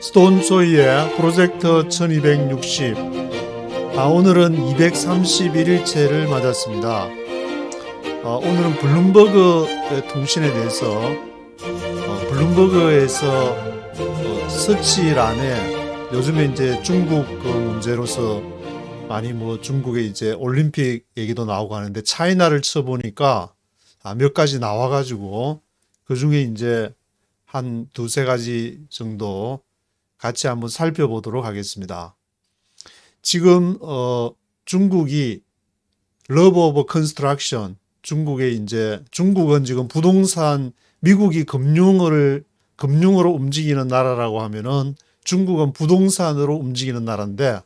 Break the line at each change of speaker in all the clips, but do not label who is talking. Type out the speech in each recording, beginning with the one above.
스톤소이의 프로젝트 1260. 오늘은 231일째를 맞았습니다. 오늘은 블룸버그 통신에 대해서 블룸버그에서 서치란에 요즘에 이제 중국 문제로서 많이 중국의 이제 올림픽 얘기도 나오고 하는데 차이나를 쳐보니까 몇 가지 나와가지고 그 중에 이제 한 두세 가지 정도 같이 한번 살펴보도록 하겠습니다. 지금 중국이 러브 오브 컨스트럭션, 중국은 지금 부동산, 미국이 금융으로 움직이는 나라라고 하면은 중국은 부동산으로 움직이는 나라인데,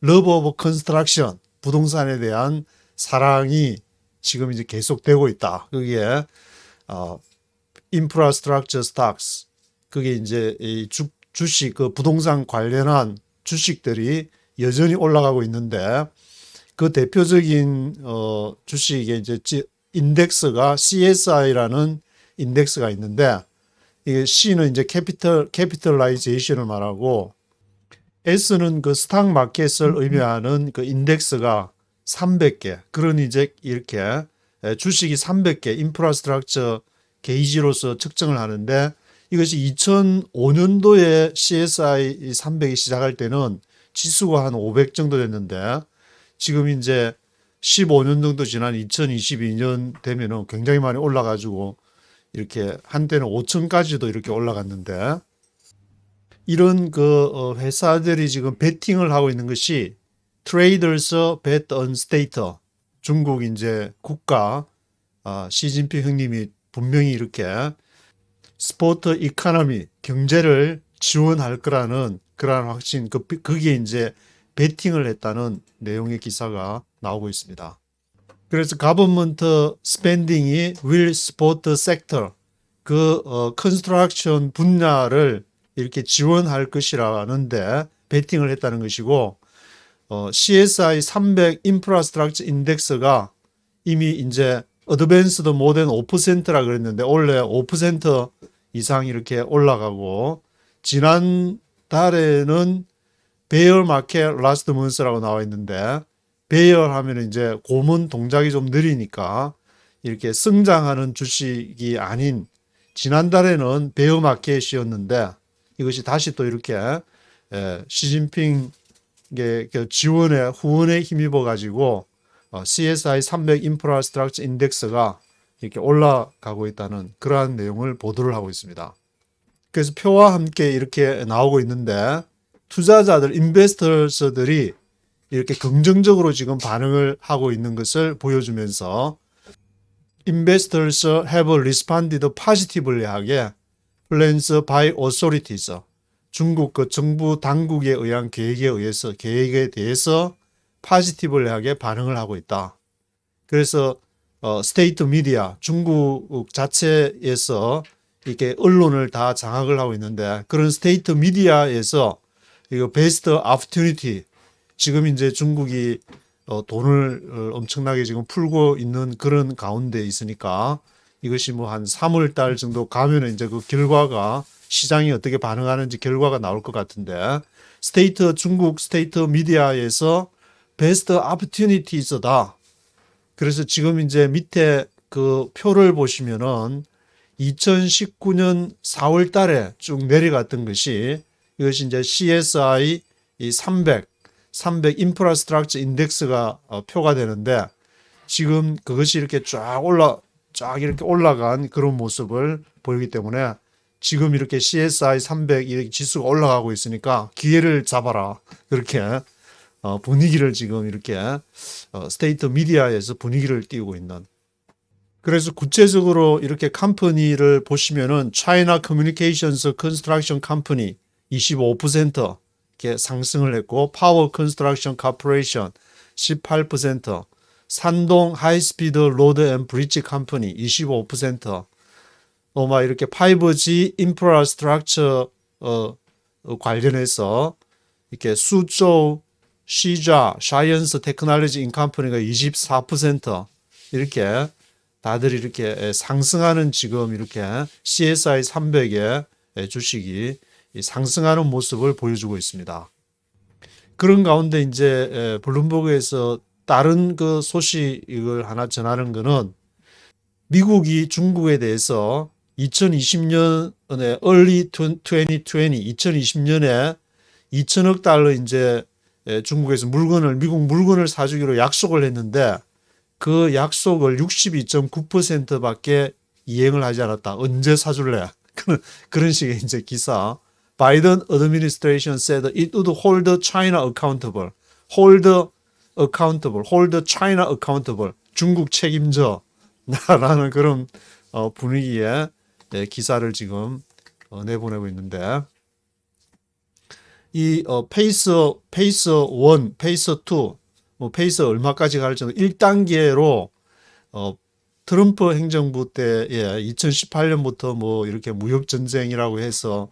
러브 오브 컨스트럭션, 부동산에 대한 사랑이 지금 이제 계속되고 있다. 그게 인프라스트럭처 스탁스, 그게 이제 이 주식, 부동산 관련한 주식들이 여전히 올라가고 있는데, 그 대표적인 주식의 이제 인덱스가 CSI라는 인덱스가 있는데, 이게 C는 이제 캐피털라이제이션을 말하고, S는 그 스탁 마켓을 의미하는 그 인덱스가 300개. 그러니 이제 이렇게 주식이 300개 인프라스트럭처 게이지로서 측정을 하는데, 이것이 2005년도에 CSI 300이 시작할 때는 지수가 한 500 정도 됐는데, 지금 이제 15년 정도 지난 2022년 되면은 굉장히 많이 올라가지고 이렇게 한때는 5천까지도 이렇게 올라갔는데, 이런 회사들이 지금 베팅을 하고 있는 것이 Traders Bet on State. 중국 이제 국가 시진핑 형님이 분명히 이렇게 스포트 이코노미, 경제를 지원할 거라는 그러한 확신, 거기에 이제 베팅을 했다는 내용의 기사가 나오고 있습니다. 그래서 government spending이 will support sector, 컨스트럭션 분야를 이렇게 지원할 것이라는데 베팅을 했다는 것이고, CSI 300 인프라스트럭처 인덱스가 이미 이제 어드밴스드 모덴 5%라 그랬는데 원래 5% 이상 이렇게 올라가고, 지난 달에는 베어 마켓 라스트 먼스라고 나와 있는데, 베어 하면 이제 고문 동작이 좀 느리니까 이렇게 성장하는 주식이 아닌, 지난달에는 베어 마켓이었는데 이것이 다시 또 이렇게 시진핑의 지원에 후원에 힘입어 가지고 CSI 300 인프라스트럭처 인덱스가 이렇게 올라가고 있다는 그러한 내용을 보도를 하고 있습니다. 그래서 표와 함께 이렇게 나오고 있는데, 투자자들, 인베스터들이 이렇게 긍정적으로 지금 반응을 하고 있는 것을 보여주면서, Investors have responded positively하게 plans by authorities, 중국 정부 당국에 의한 계획에 대해서 positivelly하게 반응을 하고 있다. 그래서 스테이트 미디어, 중국 자체에서 이렇게 언론을 다 장악을 하고 있는데, 그런 스테이트 미디어에서 이거 베스트 오퍼튜니티, 지금 이제 중국이 돈을 엄청나게 지금 풀고 있는 그런 가운데 있으니까, 이것이 한 3월 달 정도 가면은 이제 그 결과가, 시장이 어떻게 반응하는지 결과가 나올 것 같은데, 중국 스테이트 미디어에서 베스트 오퍼튜니티즈다. 그래서 지금 이제 밑에 그 표를 보시면은 2019년 4월 달에 쭉 내려갔던 것이, 이것이 이제 CSI 300 인프라스트럭처 인덱스가 표가 되는데, 지금 그것이 이렇게 쫙 이렇게 올라간 그런 모습을 보이기 때문에, 지금 이렇게 CSI 300 이렇게 지수가 올라가고 있으니까 기회를 잡아라. 그렇게 분위기를 지금 이렇게 스테이트 미디어에서 분위기를 띄우고 있는. 그래서 구체적으로 이렇게 컴퍼니를 보시면은 차이나 커뮤니케이션스 컨스트럭션 컴퍼니 25% 이렇게 상승을 했고, 파워 컨스트럭션 코퍼레이션 18%, 산동 하이스피드 로드 앤 브릿지 컴퍼니 25%, 막 이렇게 5G 인프라스트럭처 관련해서 이렇게 수조 시자 사이언스 테크놀로지 인컴퍼니가 24%, 이렇게 다들 이렇게 상승하는 지금 이렇게 CSI 300의 주식이 이 상승하는 모습을 보여주고 있습니다. 그런 가운데 이제 블룸버그에서 다른 그 소식을 하나 전하는 거는 미국이 중국에 대해서 2020년에 early 2020, 2020년에 2천억 달러 이제 중국에서 미국 물건을 사주기로 약속을 했는데 그 약속을 62.9%밖에 이행을 하지 않았다. 언제 사줄래? 그런 식의 이제 기사. Biden administration said it would hold China accountable. hold China accountable. 중국 책임져. 라는 그런 분위기의 기사를 지금 내보내고 있는데 이 페이스 1, 페이스 2, 뭐 페이스 얼마까지 갈지 1단계로 트럼프 행정부 때에 2018년부터 뭐 이렇게 무역 전쟁이라고 해서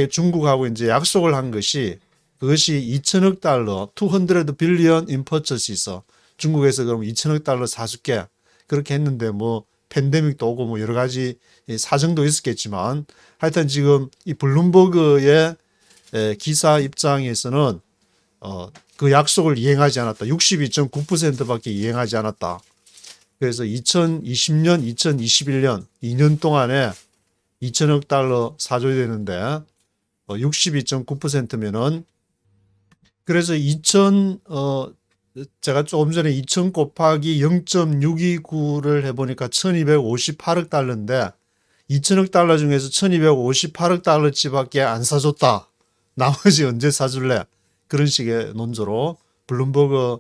중국하고 이제 약속을 한 것이 그것이 2천억 달러, 200 billion in purchases. 중국에서 그럼 2천억 달러 사줄게. 그렇게 했는데 뭐 팬데믹도 오고 뭐 여러 가지 사정도 있었겠지만 하여튼 지금 이 블룸버그의 기사 입장에서는 그 약속을 이행하지 않았다. 62.9%밖에 이행하지 않았다. 그래서 2020년, 2021년 2년 동안에 2천억 달러 사줘야 되는데 62.9%면은 그래서 제가 조금 전에 2000 곱하기 0.629를 해보니까 1258억 달러인데 2천억 달러 중에서 1258억 달러치밖에 안 사줬다. 나머지 언제 사줄래? 그런 식의 논조로 블룸버그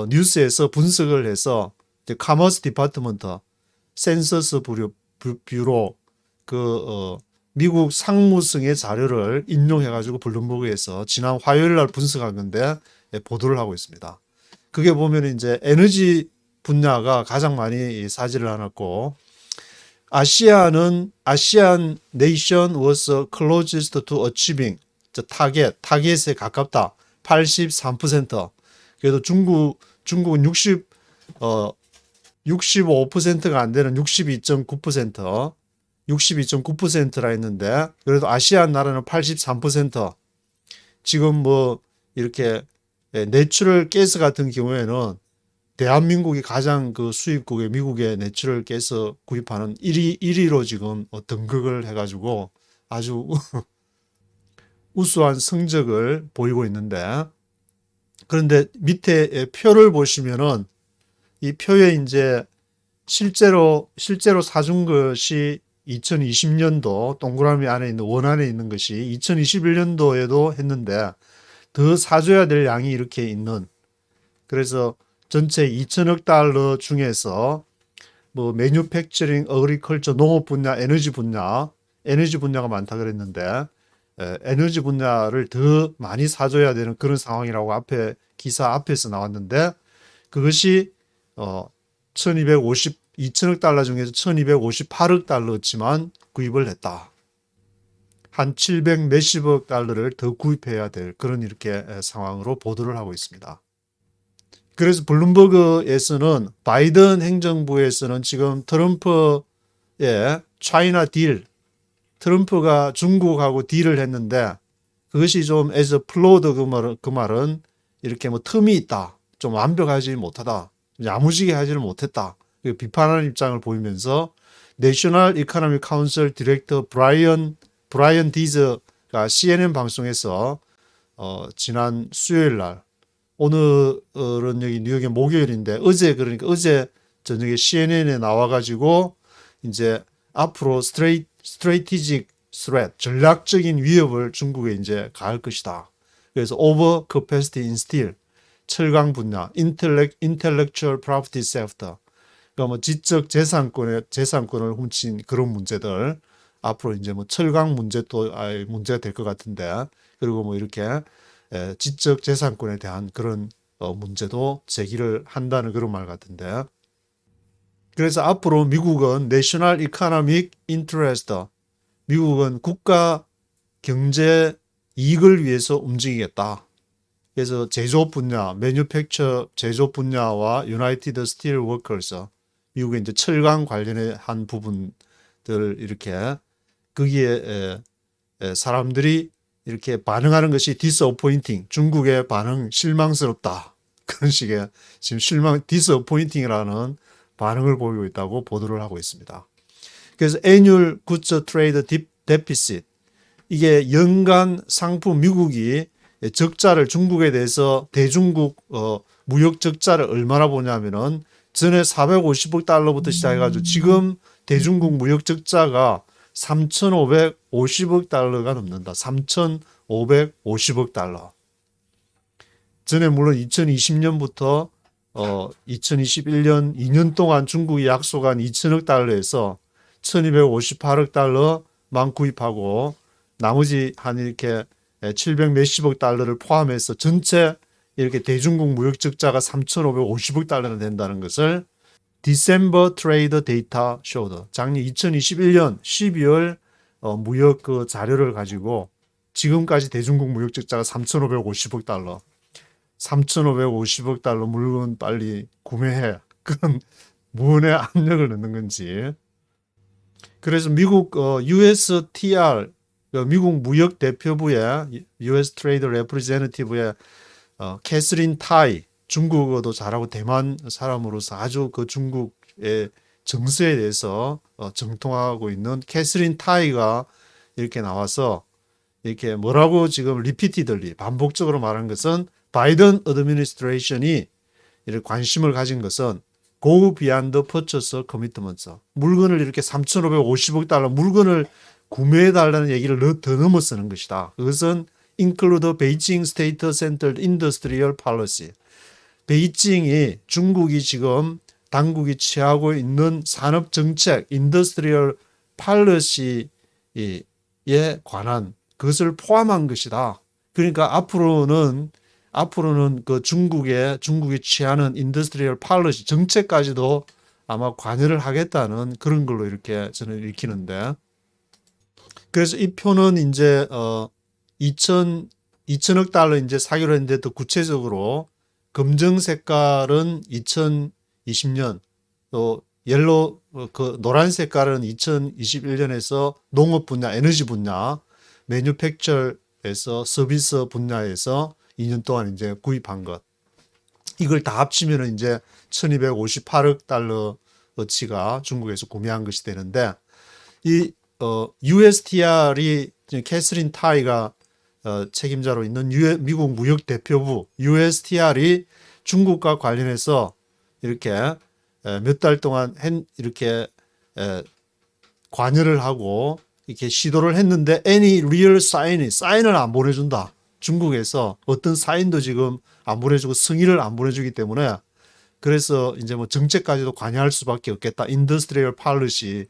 뉴스에서 분석을 해서 카머스 디파트먼트, 센서스 뷰로 미국 상무성의 자료를 인용해가지고 블룸버그에서 지난 화요일 날 분석한 건데 보도를 하고 있습니다. 그게 보면 이제 에너지 분야가 가장 많이 사지를 않았고 아시안 nation was closest to achieving 타겟에 가깝다. 83%. 그래도 중국은 65%가 안 되는 62.9%, 62.9%라 했는데 그래도 아시안 나라는 83%. 지금 뭐 이렇게 내추럴 가스 같은 경우에는 대한민국이 가장 그 수입국의 미국의 내추럴 가스 구입하는 1위로 지금 등극을 해가지고 아주 우수한 성적을 보이고 있는데 그런데 밑에 표를 보시면은 이 표에 이제 실제로 사준 것이 2020년도 동그라미 안에 있는 원 안에 있는 것이 2021년도에도 했는데 더 사줘야 될 양이 이렇게 있는 그래서 전체 2천억 달러 중에서 뭐 매뉴팩처링, 어그리컬처, 농업 분야, 에너지 분야가 많다 그랬는데 에너지 분야를 더 많이 사줘야 되는 그런 상황이라고 기사 앞에서 나왔는데 그것이 2천억 달러 중에서 1258억 달러치만 구입을 했다. 한 700 몇십억 달러를 더 구입해야 될 그런 이렇게 상황으로 보도를 하고 있습니다. 그래서 블룸버그에서는 바이든 행정부에서는 지금 트럼프의 차이나 딜, 트럼프가 중국하고 딜을 했는데 그것이 좀 as a flawed 그 말은 이렇게 뭐 틈이 있다. 좀 완벽하지 못하다. 야무지게 하지를 못했다. 비판하는 입장을 보이면서 내셔널 이코노믹 카운슬 디렉터 브라이언 디즈가 CNN 방송에서 지난 수요일 날 오늘은 여기 뉴욕의 목요일인데 어제 저녁에 CNN에 나와가지고 이제 앞으로 strategic threat 전략적인 위협을 중국에 이제 가할 것이다. 그래서 over capacity in steel 철강 분야, intellectual property theft, 그러니까 뭐 지적 재산권을 훔친 그런 문제들 앞으로 이제 뭐 철강 문제도 문제가 될 것 같은데 그리고 뭐 이렇게 지적 재산권에 대한 그런 문제도 제기를 한다는 그런 말 같은데 그래서 앞으로 미국은 National Economic Interest, 미국은 국가 경제 이익을 위해서 움직이겠다. 그래서 제조 분야, 매뉴팩처 제조 분야와 유나이티드 스틸 워커스, 미국의 이제 철강 관련한 부분들 이렇게 거기에 사람들이 이렇게 반응하는 것이 disappointing, 중국의 반응 실망스럽다. 그런 식의 지금 disappointing이라는 반응을 보이고 있다고 보도를 하고 있습니다. 그래서 annual goods trade deficit, 이게 연간 상품 미국이 적자를 중국에 대해서 대중국 무역 적자를 얼마나 보냐면은 전에 450억 달러부터 시작해가지고 지금 대중국 무역 적자가 3,550억 달러가 넘는다. 3,550억 달러. 전에 물론 2020년부터 2021년 2년 동안 중국이 약속한 2천억 달러에서 1,258억 달러만 구입하고 나머지 한 이렇게 700 몇십억 달러를 포함해서 전체 이렇게 대중국 무역 적자가 3,550억 달러나 된다는 것을 December Trade Data showed. 작년 2021년 12월 무역 그 자료를 가지고 지금까지 대중국 무역 적자가 3,550억 달러. 3,550억 달러 물건 빨리 구매해. 그건 무언의 압력을 넣는 건지. 그래서 미국 USTR, 미국 무역 대표부의 US Trade Representative의 캐서린 타이, 중국어도 잘하고 대만 사람으로서 아주 그 중국의 정서에 대해서 정통하고 있는 캐서린 타이가 이렇게 나와서 이렇게 뭐라고 지금 리피티들리 반복적으로 말한 것은 바이든 어드미니스트레이션이 이렇게 관심을 가진 것은 go beyond purchase commitments, 물건을 이렇게 3,550억 달러 물건을 구매해 달라는 얘기를 더 넘어 쓰는 것이다. 그것은 include Beijing state-centered industrial policy. 베이징이 중국이 지금 당국이 취하고 있는 산업 정책, 인더스트리얼 팔러시에 관한 그것을 포함한 것이다. 그러니까 앞으로는 그 중국이 취하는 인더스트리얼 팔러시 정책까지도 아마 관여를 하겠다는 그런 걸로 이렇게 저는 읽히는데, 그래서 이 표는 이제 2천억 달러 이제 사기로 했는데 더 구체적으로 검정 색깔은 2020년, 또 옐로 그 노란 색깔은 2021년에서 농업 분야, 에너지 분야, 매뉴팩처에서 서비스 분야에서 2년 동안 이제 구입한 것. 이걸 다 합치면 이제 1,258억 달러 어치가 중국에서 구매한 것이 되는데, 이 USTR이 캐서린 타이가 책임자로 있는 미국 무역 대표부 USTR이 중국과 관련해서 이렇게 몇 달 동안 이렇게 관여를 하고 이렇게 시도를 했는데 any real 사인을 안 보내준다. 중국에서 어떤 사인도 지금 안 보내주고 승인을 안 보내주기 때문에, 그래서 이제 뭐 정책까지도 관여할 수밖에 없겠다. 인더스트리얼 팔러시에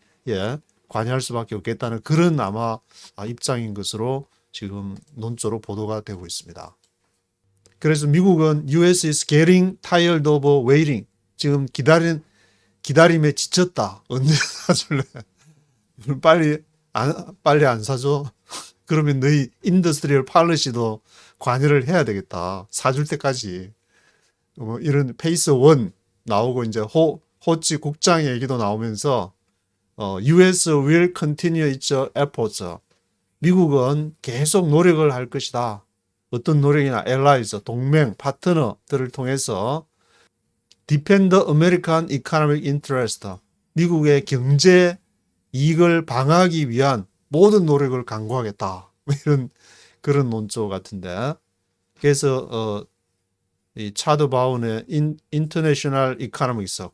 관여할 수밖에 없겠다는 그런 아마 입장인 것으로 지금 논조로 보도가 되고 있습니다. 그래서 미국은 US is getting tired of waiting. 지금 기다림에 지쳤다. 언제 사줄래? 빨리 안 사줘? 그러면 너희 인더스트리얼 팔러시도 관여를 해야 되겠다. 사줄 때까지. 이런 페이스 1 나오고 이제 호치 국장 얘기도 나오면서 US will continue its efforts. 미국은 계속 노력을 할 것이다. 어떤 노력이나 allies, 동맹, 파트너들을 통해서 defend American economic interest. 미국의 경제 이익을 방어하기 위한 모든 노력을 강구하겠다. 이런 그런 논조 같은데. 그래서 이 차드 바운의 International Economics,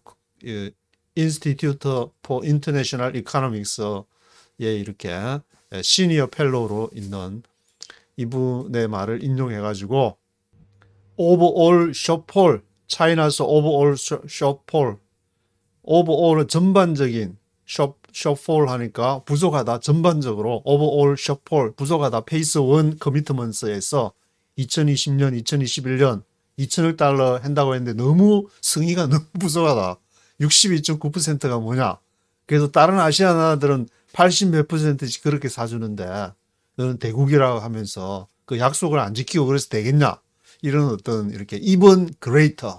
Institute for International Economics에 이렇게 시니어 펠로우로 있는 이분의 말을 인용해가지고 overall shortfall, China's overall shortfall, overall은 전반적인 shortfall 하니까 부족하다, 전반적으로 overall shortfall, 부족하다. 페이스 1 커미트먼트에서 2020년, 2021년 2천억 달러 한다고 했는데 너무 승의가 너무 부족하다. 62.9%가 뭐냐? 그래서 다른 아시아 나라들은 80 몇 %씩 그렇게 사주는데 너는 대국이라고 하면서 그 약속을 안 지키고 그래서 되겠냐? 이런 어떤 이렇게 even greater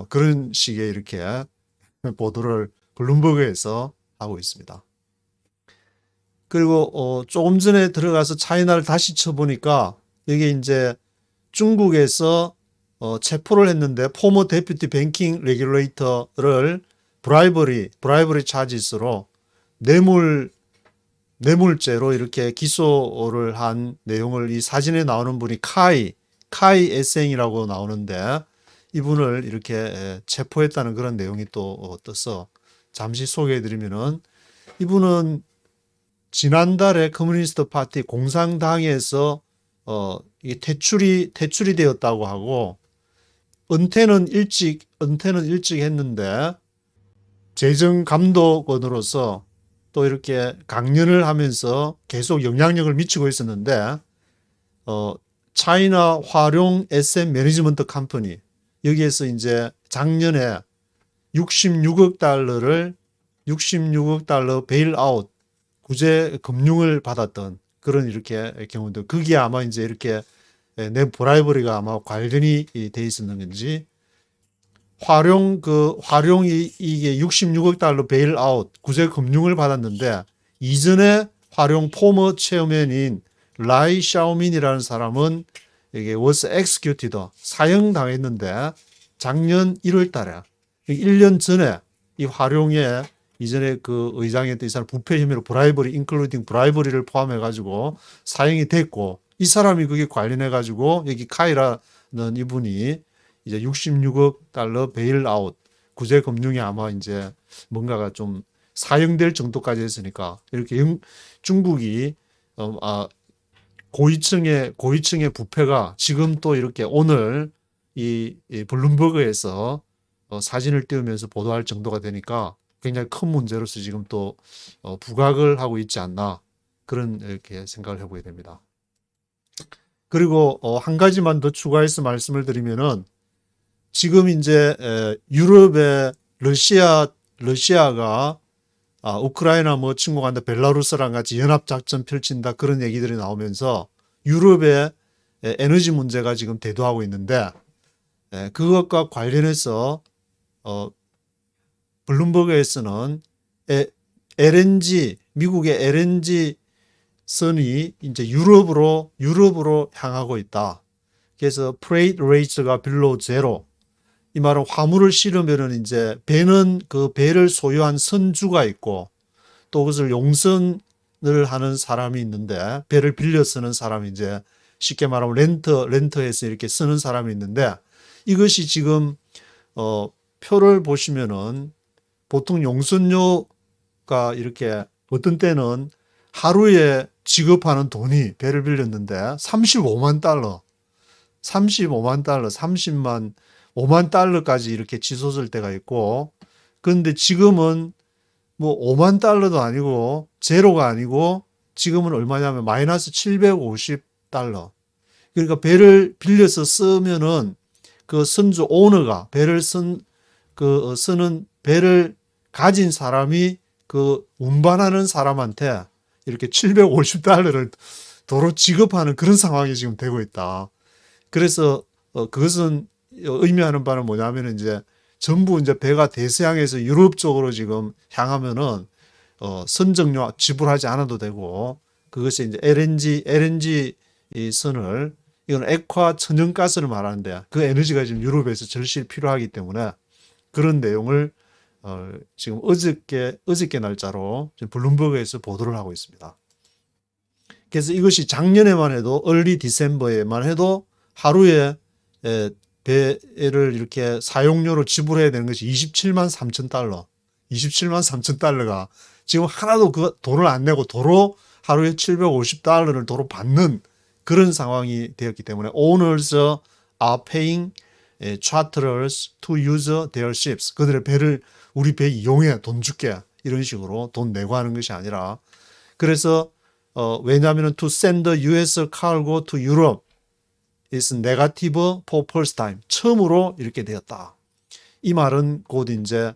그런 식의 이렇게 보도를 블룸버그에서 하고 있습니다. 그리고 조금 전에 들어가서 차이나를 다시 쳐보니까 이게 이제 중국에서 체포를 했는데 포머 데퓨티 뱅킹 레귤레이터를 브라이버리 차지스로 뇌물죄로 이렇게 기소를 한 내용을 이 사진에 나오는 분이 카이 에생이라고 나오는데 이분을 이렇게 체포했다는 그런 내용이 또 떠서 잠시 소개해드리면은 이분은 지난달에 커뮤니스트 파티 공산당에서 이게 퇴출이 되었다고 하고 은퇴는 일찍 했는데 재정 감독원으로서 또 이렇게 강연을 하면서 계속 영향력을 미치고 있었는데 차이나 화룡 SM 매니지먼트 컴퍼니 여기에서 이제 작년에 66억 달러 베일아웃 구제 금융을 받았던 그런 이렇게 경우도 그게 아마 이제 이렇게 내 브라이버리가 아마 관련이 돼 있었는 건지 화룡이 이게 66억 달러 베일아웃 구제 금융을 받았는데 이전에 화룡 포머 체어맨인 라이 샤오민이라는 사람은 이게 was executed 사형당했는데 작년 1월 달에 1년 전에 이 화룡에 이전에 그 의장이었던 이 사람 부패 혐의로 브라이버리 인클루딩 브라이버리를 포함해 가지고 사형이 됐고 이 사람이 그게 관련해 가지고 여기 카이라는 이분이 이제 66억 달러 베일아웃 구제 금융이 아마 이제 뭔가가 좀 사용될 정도까지 했으니까 이렇게 중국이 고위층의 부패가 지금 또 이렇게 오늘 이 블룸버그에서 사진을 띄우면서 보도할 정도가 되니까 굉장히 큰 문제로서 지금 또 부각을 하고 있지 않나 그런 이렇게 생각을 해보게 됩니다. 그리고 한 가지만 더 추가해서 말씀을 드리면은 지금 이제 유럽의 러시아가 우크라이나 뭐 침공한다 벨라루스랑 같이 연합작전 펼친다 그런 얘기들이 나오면서 유럽의 에너지 문제가 지금 대두하고 있는데 그것과 관련해서 블룸버그에서는 미국의 LNG 선이 이제 유럽으로 향하고 있다. 그래서 freight rates가 below zero. 이 말은 화물을 실으면은 이제 배는 그 배를 소유한 선주가 있고 또 그것을 용선을 하는 사람이 있는데 배를 빌려 쓰는 사람이 이제 쉽게 말하면 렌터해서 이렇게 쓰는 사람이 있는데 이것이 지금 표를 보시면은 보통 용선료가 이렇게 어떤 때는 하루에 지급하는 돈이 배를 빌렸는데 35만 달러, 5만 달러까지 이렇게 치솟을 때가 있고 그런데 지금은 뭐 5만 달러도 아니고 제로가 아니고 지금은 얼마냐면 마이너스 750달러. 그러니까 배를 빌려서 쓰면은 그 선주 오너가 쓰는 배를 가진 사람이 그 운반하는 사람한테 이렇게 750달러를 도로 지급하는 그런 상황이 지금 되고 있다. 그래서 그것은 의미하는 바는 뭐냐면 이제 전부 이제 배가 대서양에서 유럽 쪽으로 지금 향하면은 선정료 지불하지 않아도 되고 그것이 이제 LNG 이 선을 이건 액화 천연가스를 말하는데 그 에너지가 지금 유럽에서 절실히 필요하기 때문에 그런 내용을 지금 어저께 날짜로 지금 블룸버그에서 보도를 하고 있습니다. 그래서 이것이 작년에만 해도 얼리 디셈버에만 해도 하루에 배를 이렇게 사용료로 지불해야 되는 것이 27만 3천 달러. 27만 3천 달러가 지금 하나도 그 돈을 안 내고 도로 하루에 750달러를 도로 받는 그런 상황이 되었기 때문에 owners are paying charterers to use their ships. 그들의 배를 우리 배 이용해 돈 줄게 이런 식으로 돈 내고 하는 것이 아니라 그래서 왜냐하면 to send the US cargo to Europe is negative for first time. 처음으로 이렇게 되었다. 이 말은 곧 이제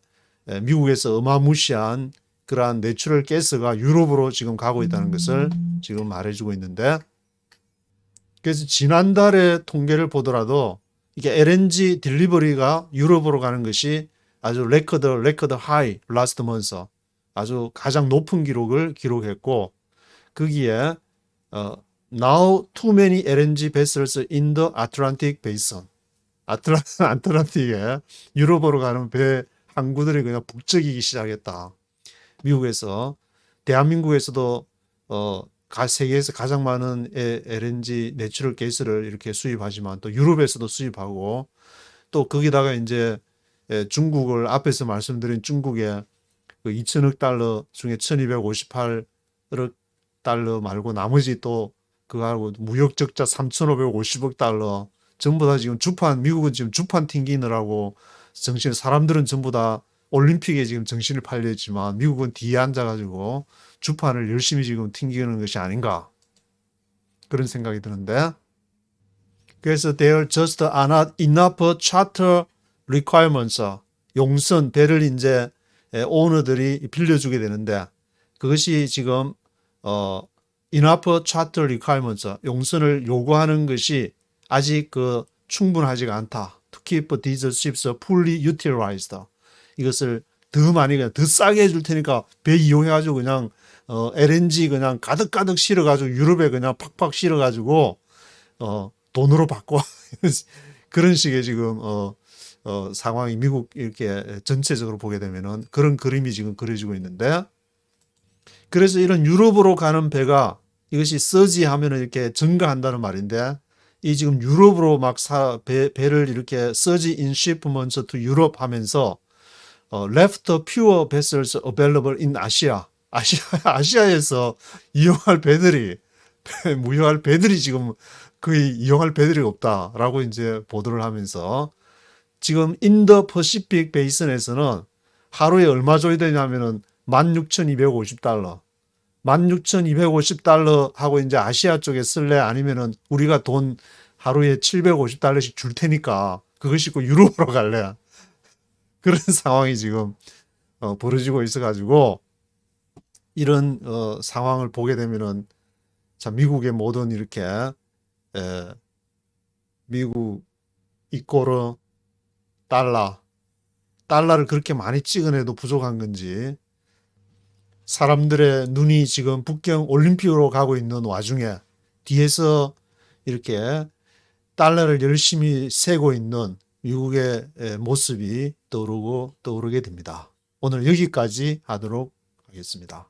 미국에서 어마무시한 그러한 내추럴 가스가 유럽으로 지금 가고 있다는 것을 지금 말해주고 있는데 그래서 지난달의 통계를 보더라도 이게 LNG 딜리버리가 유럽으로 가는 것이 아주 레코드 하이 라스트 먼스 아주 가장 높은 기록을 기록했고 거기에 now too many LNG vessels in the Atlantic Basin. 아틀란틱에 유럽으로 가는 배 항구들이 그냥 북적이기 시작했다. 미국에서 대한민국에서도 세계에서 가장 많은 LNG 내추럴 가스를 이렇게 수입하지만 또 유럽에서도 수입하고 또 거기다가 이제 중국을 앞에서 말씀드린 중국의 그 2천억 달러 중에 1258억 달러 말고 나머지 또 그거하고 무역 적자 3550억 달러 전부 다 지금 미국은 지금 주판 튕기느라고 사람들은 전부 다 올림픽에 지금 정신을 팔려 있지만 미국은 뒤에 앉아가지고 주판을 열심히 지금 튕기는 것이 아닌가 그런 생각이 드는데 그래서 there just are not enough charter requirements 용선 배를 이제 오너들이 빌려주게 되는데 그것이 지금 enough charter requirements 용선을 요구하는 것이 아직 충분하지가 않다. To keep these ships fully utilized. 이것을 더 많이 그냥 더 싸게 해줄 테니까 배 이용해가지고 그냥 LNG 그냥 가득가득 실어가지고 유럽에 그냥 팍팍 실어가지고 돈으로 바꿔 그런 식의 지금 상황이 미국 이렇게 전체적으로 보게 되면은 그런 그림이 지금 그려지고 있는데 그래서 이런 유럽으로 가는 배가 이것이 서지하면은 이렇게 증가한다는 말인데 이 지금 유럽으로 막 배를 이렇게 서지 in shipments to Europe 하면서 left pure vessels available in 아시아에서 이용할 배들이 무효할 배들이 지금 거의 이용할 배들이 없다라고 이제 보도를 하면서 지금 인도 퍼시픽 베이슨에서는 하루에 얼마 줘야 되냐면은 16,250달러. 16,250달러 하고 이제 아시아 쪽에 쓸래 아니면은 우리가 돈 하루에 750달러씩 줄 테니까 그거 싣고 유럽으로 갈래. 그런 상황이 지금 벌어지고 있어가지고 이런 상황을 보게 되면은 참 미국의 모든 이렇게 미국 이꼬르 달러를 그렇게 많이 찍어내도 부족한 건지 사람들의 눈이 지금 북경 올림픽으로 가고 있는 와중에 뒤에서 이렇게 달러를 열심히 세고 있는 미국의 모습이 떠오르게 됩니다. 오늘 여기까지 하도록 하겠습니다.